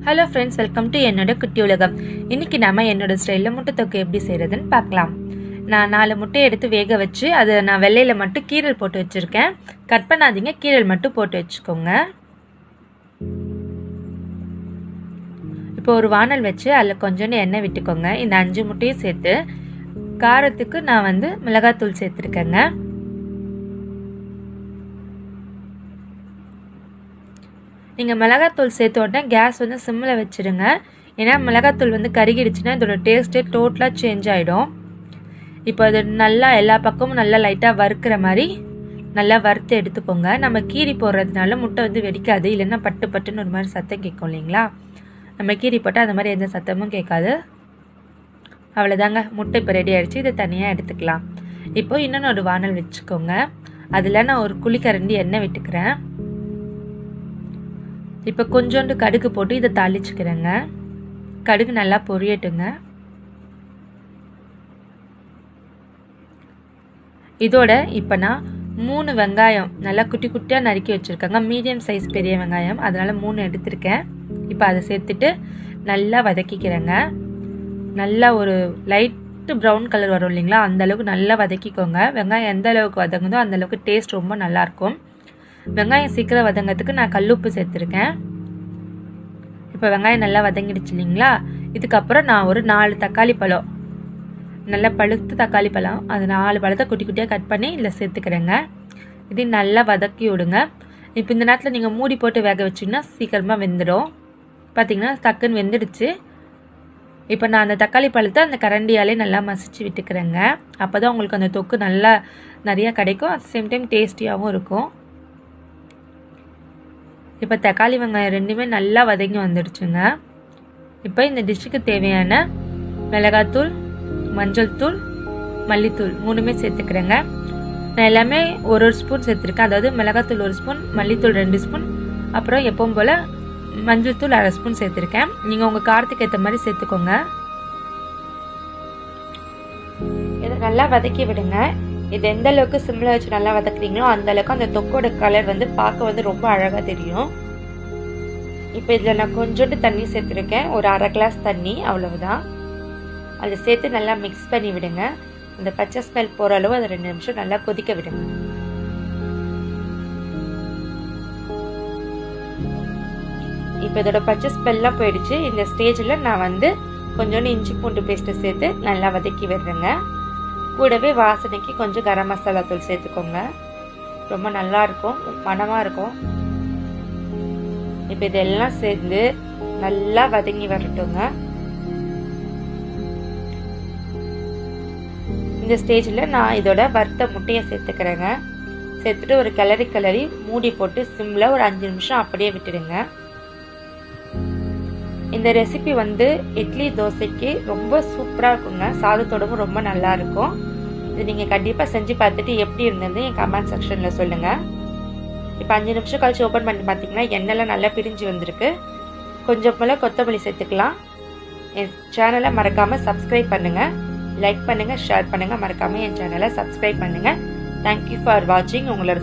Hello friends, welcome to என்னோட குட்டி உலகம். இன்றைக்கி நம்ம என்னோட ஸ்டைலில் முட்டை தொக்கு எப்படி செய்கிறதுன்னு பார்க்கலாம். நான் 4 முட்டையை எடுத்து வேக வச்சு அதை நான் வெள்ளையில் மட்டும் கீரல் போட்டு வச்சுருக்கேன். கட் பண்ணாதீங்க, கீரல் மட்டும் போட்டு வச்சுக்கோங்க. இப்போ ஒரு வானல் வச்சு அதில் கொஞ்சோண்டு எண்ணெய் விட்டுக்கோங்க. இந்த 5 முட்டையும் சேர்த்து காரத்துக்கு நான் மிளகாத்தூள் சேர்த்துருக்கேங்க. நீங்கள் மிளகாத்தூள் சேர்த்த உடனே கேஸ் சிம்மில் வச்சுருங்க. ஏன்னா மிளகாத்தூள் கருகிடுச்சுன்னா இதோட டேஸ்ட்டே டோட்டலாக சேஞ்ச் ஆகிடும். இப்போ அது நல்லா எல்லா பக்கமும் நல்லா லைட்டாக வறுக்கிற மாதிரி நல்லா வறுத்து எடுத்துக்கோங்க. நம்ம கீரி போடுறதுனால முட்டை வெடிக்காது, இல்லைன்னா பட்டு பட்டுன்னு ஒரு மாதிரி சத்தம் கேட்கும் இல்லைங்களா. நம்ம கீரி போட்டால் அந்த மாதிரி எந்த சத்தமும் கேட்காது. அவ்வளோதாங்க, முட்டை இப்போ ரெடி ஆகிடுச்சு. இதை தனியாக எடுத்துக்கலாம். இப்போது இன்னொன்று ஒரு வானல் வச்சுக்கோங்க. அதில் நான் ஒரு குழிக்கரண்டி எண்ணெய் விட்டுக்கிறேன். இப்போ கொஞ்சோண்டு கடுகு போட்டு இதை தாளிச்சுக்கிறேங்க. கடுகு நல்லா பொரியட்டுங்க. இதோட இப்போ நான் 3 வெங்காயம் நல்லா குட்டி குட்டியாக நறுக்கி வச்சுருக்கேங்க. மீடியம் சைஸ் பெரிய வெங்காயம், அதனால் 3 எடுத்திருக்கேன். இப்போ அதை சேர்த்துட்டு நல்லா வதக்கிக்கிறேங்க. நல்லா ஒரு லைட்டு ப்ரௌன் கலர் வரும் இல்லைங்களா, அந்தளவுக்கு நல்லா வதக்கிக்கோங்க. வெங்காயம் எந்த அளவுக்கு வதங்குதோ அந்தளவுக்கு டேஸ்ட் ரொம்ப நல்லாயிருக்கும். வெங்காயம் சீக்கிரம் வதங்கிறதுக்கு நான் கல்லுப்பு சேர்த்துருக்கேன். இப்போ வெங்காயம் நல்லா வதங்கிடுச்சு இல்லைங்களா. இதுக்கப்புறம் நான் ஒரு 4 தக்காளி பழம், நல்லா பழுத்து தக்காளி பழம், அது 4 பழத்தை குட்டி குட்டியாக கட் பண்ணி இதில் சேர்த்துக்கிறேங்க. இது நல்லா வதக்கி விடுங்க. இப்போ இந்த நேரத்தில் நீங்கள் மூடி போட்டு வேக வச்சிங்கன்னா சீக்கிரமாக வெந்துடும். பார்த்திங்கன்னா டக்குன்னு வெந்துடுச்சு. இப்போ நான் அந்த தக்காளி பழத்தை அந்த கரண்டியாலே நல்லா மசிச்சு விட்டுக்கிறேங்க. அப்போ தான் உங்களுக்கு அந்த தொக்கு நல்லா நிறையா கிடைக்கும். அட் சேம் டைம் டேஸ்டியாகவும் இருக்கும். இப்போ தக்காளி வெங்காயம் ரெண்டுமே நல்லா வதங்கி வந்துடுச்சுங்க. இப்போ இந்த டிஷ்ஷுக்கு தேவையான மிளகாத்தூள், மஞ்சள் தூள், மல்லித்தூள் 3மே சேர்த்துக்கிறேங்க. நான் எல்லாமே ஒரு ஸ்பூன் சேர்த்துருக்கேன். அதாவது மிளகாத்தூள் 1 ஸ்பூன், மல்லித்தூள் 2 ஸ்பூன், அப்புறம் எப்பவும் போல் மஞ்சள் தூள் 1/2 ஸ்பூன் சேர்த்துருக்கேன். நீங்கள் உங்கள் காரத்துக்கு ஏற்ற மாதிரி சேர்த்துக்கோங்க. இதை நல்லா வதக்கி விடுங்க. இது எந்த அளவுக்கு சிம்மில் வச்சு நல்லா வதக்குறீங்களோ அந்த அளவுக்கு அந்த தொக்கோட கலர் பார்க்க ரொம்ப அழகாக தெரியும். இப்போ இதில் நான் கொஞ்சோண்டு தண்ணி சேர்த்துருக்கேன், ஒரு 1/2 கிளாஸ் தண்ணி, அவ்வளவுதான். அதை சேர்த்து நல்லா மிக்ஸ் பண்ணி விடுங்க. அந்த பச்சை ஸ்மெல் போகிற அளவு அதை 2 நிமிஷம் நல்லா கொதிக்க விடுங்க. இப்போ இதோட பச்சை ஸ்மெல்லாம் போயிடுச்சு. இந்த ஸ்டேஜில் நான் கொஞ்சோண்டு இஞ்சி பூண்டு பேஸ்ட்டு சேர்த்து நல்லா வதக்கி விடுறேங்க. கூடவே வாசனைக்கு கொஞ்சம் கரம் மசாலா தூள் சேர்த்துக்கோங்க. ரொம்ப நல்லா இருக்கும், மணமாக இருக்கும். இப்போ இதெல்லாம் சேர்ந்து நல்லா வதங்கி வரட்டுங்க. இந்த ஸ்டேஜில் நான் இதோட வறுத்த முட்டையை சேர்த்துக்கிறேங்க. சேர்த்துட்டு ஒரு கிளறி மூடி போட்டு சிம்மில் ஒரு 5 நிமிஷம் அப்படியே விட்டுடுங்க. இந்த ரெசிபி இட்லி தோசைக்கு ரொம்ப சூப்பராக இருக்குங்க. சாதத்தோடவும் ரொம்ப நல்லா இருக்கும். இது நீங்கள் கண்டிப்பாக செஞ்சு பார்த்துட்டு எப்படி இருந்தது என் கமெண்ட் செக்ஷனில் சொல்லுங்கள். இப்போ 5 நிமிஷம் கழிச்சு ஓப்பன் பண்ணி பார்த்தீங்கன்னா எண்ணெய்லாம் நல்லா பிரிஞ்சு வந்திருக்கு. கொஞ்சம் போல் கொத்தமல்லி சேர்த்துக்கலாம். என் சேனலை மறக்காமல் சப்ஸ்கிரைப் பண்ணுங்கள், லைக் பண்ணுங்கள், ஷேர் பண்ணுங்கள். மறக்காமல் என் சேனலை சப்ஸ்கிரைப் பண்ணுங்கள். தேங்க்யூ ஃபார் வாட்சிங். உங்களோட